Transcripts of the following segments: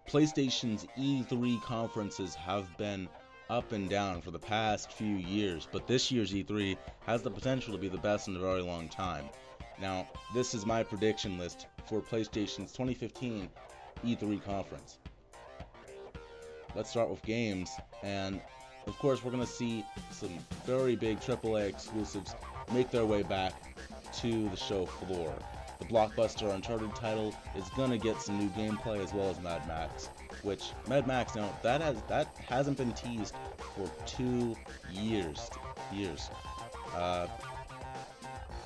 PlayStation's E3 conferences have been up and down for the past few years, but this year's E3 has the potential to be the best in a very long time. Now, this is my prediction list for PlayStation's 2015 E3 conference. Let's start with games, and of course we're going to see some very big AAA exclusives make their way back to the show floor. The blockbuster Uncharted title is gonna get some new gameplay, as well as Mad Max, which Mad Max, now that hasn't been teased for 2 years.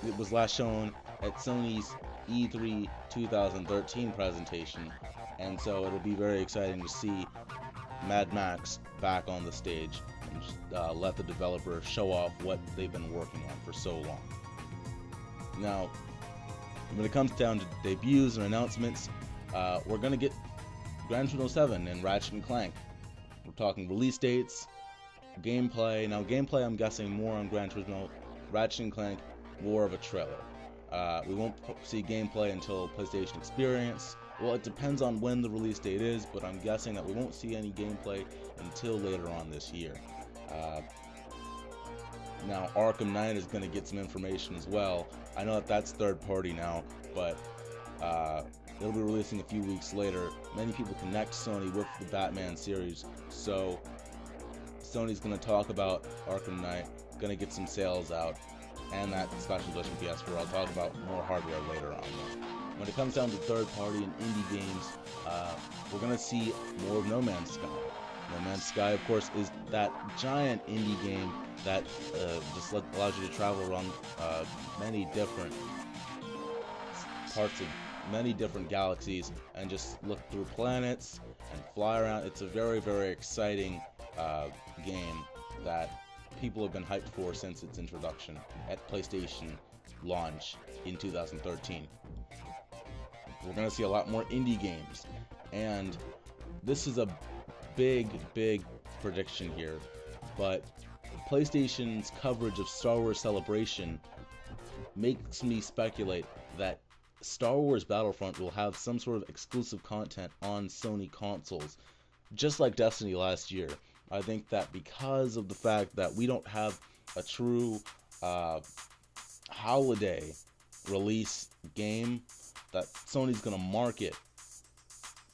It was last shown at Sony's E3 2013 presentation, and so it'll be very exciting to see Mad Max back on the stage and let the developer show off what they've been working on for so long. Now, when it comes down to debuts and announcements, we're going to get Gran Turismo 7 and Ratchet & Clank. We're talking release dates, gameplay. Now, gameplay, I'm guessing more on Gran Turismo. Ratchet & Clank, more of a trailer. We won't see gameplay until PlayStation Experience. Well, it depends on when the release date is, but I'm guessing that we won't see any gameplay until later on this year. Now, Arkham Knight is going to get some information as well. I know that that's third party now, but it'll be releasing a few weeks later. Many people connect Sony with the Batman series, so Sony's going to talk about Arkham Knight, going to get some sales out, and that special edition PS4. I'll talk about more hardware later on. When it comes down to third party and indie games, we're going to see more of No Man's Sky. No Man's Sky, of course, is that giant indie game that just allows you to travel around many different parts of many different galaxies and just look through planets and fly around. It's a very, very exciting game that people have been hyped for since its introduction at PlayStation launch in 2013. We're going to see a lot more indie games, and this is a big prediction here, but PlayStation's coverage of Star Wars Celebration makes me speculate that Star Wars Battlefront will have some sort of exclusive content on Sony consoles, just like Destiny last year. I think that because of the fact that we don't have a true holiday release game, that Sony's going to market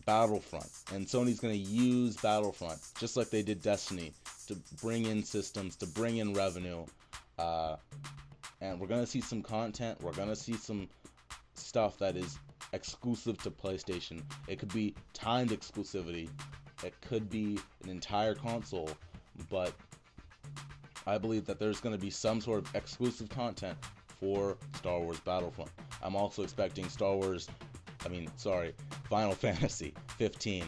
Battlefront, and Sony's going to use Battlefront just like they did Destiny to bring in systems, to bring in revenue, and we're going to see some content. We're going to see some stuff that is exclusive to PlayStation. It could be timed exclusivity, it could be an entire console, but I believe that there's going to be some sort of exclusive content for Star Wars Battlefront. I'm also expecting Final Fantasy 15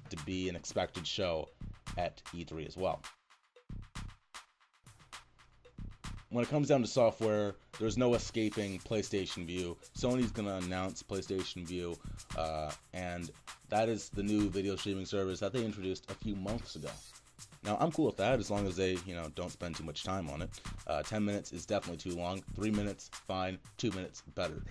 to be an expected show at E3 as well. When it comes down to software, there's no escaping PlayStation Vue. Sony's going to announce PlayStation Vue, and that is the new video streaming service that they introduced a few months ago. Now, I'm cool with that as long as they, don't spend too much time on it. 10 minutes is definitely too long. 3 minutes, fine. 2 minutes, better.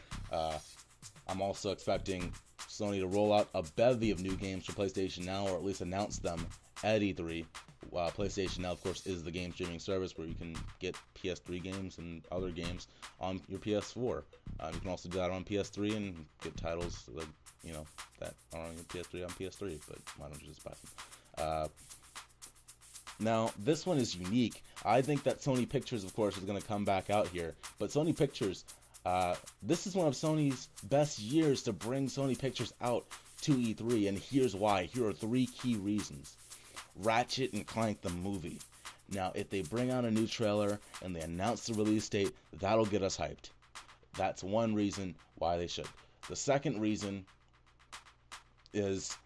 I'm also expecting Sony to roll out a bevy of new games for PlayStation Now, or at least announce them at E3. PlayStation Now, of course, is the game streaming service where you can get PS3 games and other games on your PS4. You can also do that on PS3 and get titles that are on your PS3 on PS3, but why don't you just buy them? Now, this one is unique. I think that Sony Pictures, of course, is going to come back out here, but Sony Pictures, this is one of Sony's best years to bring Sony Pictures out to E3, and here's why. Here are 3 key reasons. Ratchet & Clank the movie. Now, if they bring out a new trailer and they announce the release date, that'll get us hyped. That's one reason why they should. The second reason is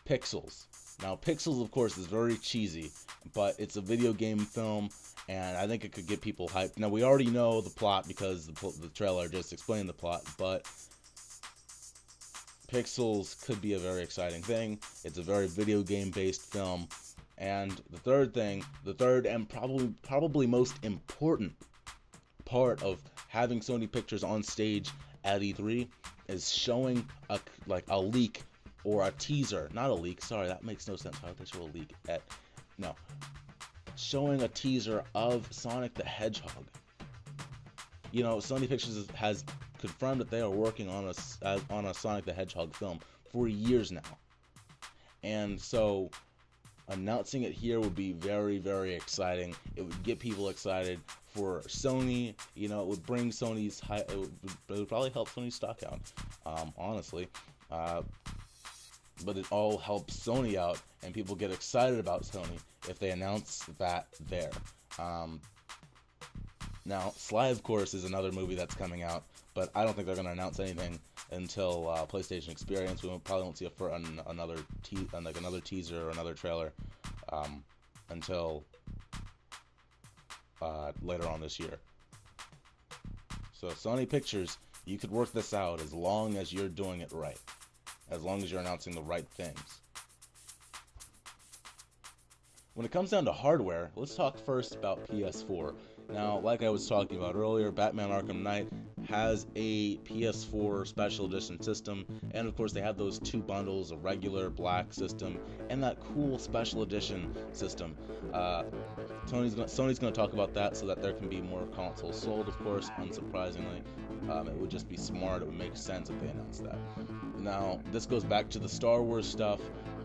Pixels. Now, Pixels, of course, is very cheesy, but it's a video game film, and I think it could get people hyped. Now, we already know the plot because the trailer just explained the plot, but Pixels could be a very exciting thing. It's a very video game-based film. And the third and probably most important part of having Sony Pictures on stage at E3 is showing a leak or a teaser, not a leak. Sorry, that makes no sense. How would they show a leak showing a teaser of Sonic the Hedgehog. You know, Sony Pictures has confirmed that they are working on a Sonic the Hedgehog film for years now, and so announcing it here would be very, very exciting. It would get people excited for Sony. You know, it would bring Sony's it would probably help Sony's stock out, honestly. But it all helps Sony out, and people get excited about Sony if they announce that there. Now, Sly, of course, is another movie that's coming out, but I don't think they're going to announce anything until PlayStation Experience. We probably won't see another teaser or another trailer until later on this year. So Sony Pictures, you could work this out as long as you're doing it right, as long as you're announcing the right things. When it comes down to hardware, let's talk first about PS4. Now, like I was talking about earlier, Batman Arkham Knight has a PS4 Special Edition system, and of course they have those two bundles, a regular black system and that cool Special Edition system. Sony's going to talk about that so that there can be more consoles sold, of course, unsurprisingly. It would just be smart, it would make sense if they announced that. Now, this goes back to the Star Wars stuff.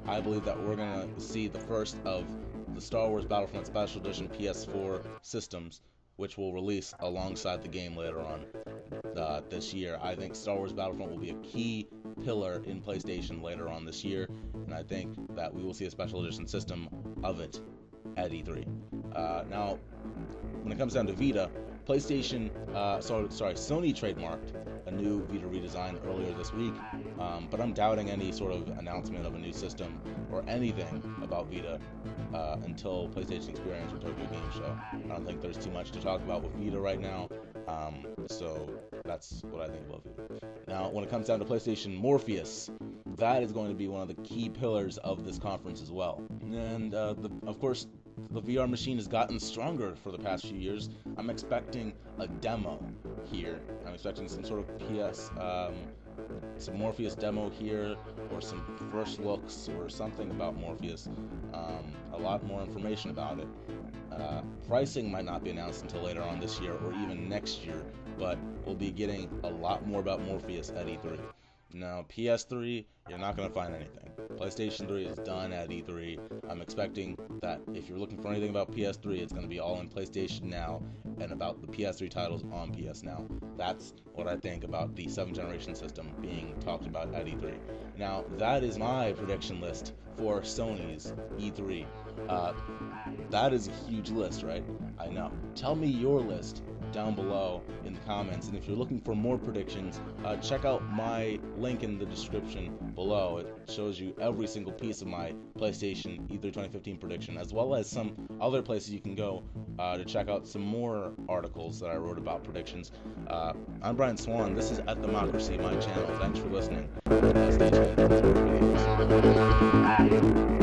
I believe that we're going to see the first of the Star Wars Battlefront Special Edition PS4 systems, which will release alongside the game later on this year. I think Star Wars Battlefront will be a key pillar in PlayStation later on this year, and I think that we will see a Special Edition system of it at E3. Now, when it comes down to Vita, Sony trademarked a new Vita redesign earlier this week, but I'm doubting any sort of announcement of a new system or anything about Vita until PlayStation Experience or Tokyo Game Show. I don't think there's too much to talk about with Vita right now, so that's what I think about Vita. Now, when it comes down to PlayStation Morpheus, that is going to be one of the key pillars of this conference as well. And of course, the VR machine has gotten stronger for the past few years. I'm expecting a demo here. I'm expecting some sort of some Morpheus demo here, or some first looks, or something about Morpheus. A lot more information about it. Pricing might not be announced until later on this year, or even next year, but we'll be getting a lot more about Morpheus at E3. Now, PS3, you're not going to find anything. PlayStation 3 is done at E3. I'm expecting that if you're looking for anything about PS3, it's going to be all in PlayStation Now and about the PS3 titles on PS Now. That's what I think about the 7th generation system being talked about at E3. Now, that is my prediction list for Sony's E3. That is a huge list, right? I know. Tell me your list down below in the comments, and if you're looking for more predictions, check out my link in the description below. It shows you every single piece of my PlayStation E3 2015 prediction, as well as some other places you can go to check out some more articles that I wrote about predictions. I'm Brian Swan. This is Athemocracy, my channel. Thanks for listening. Stay tuned for more videos.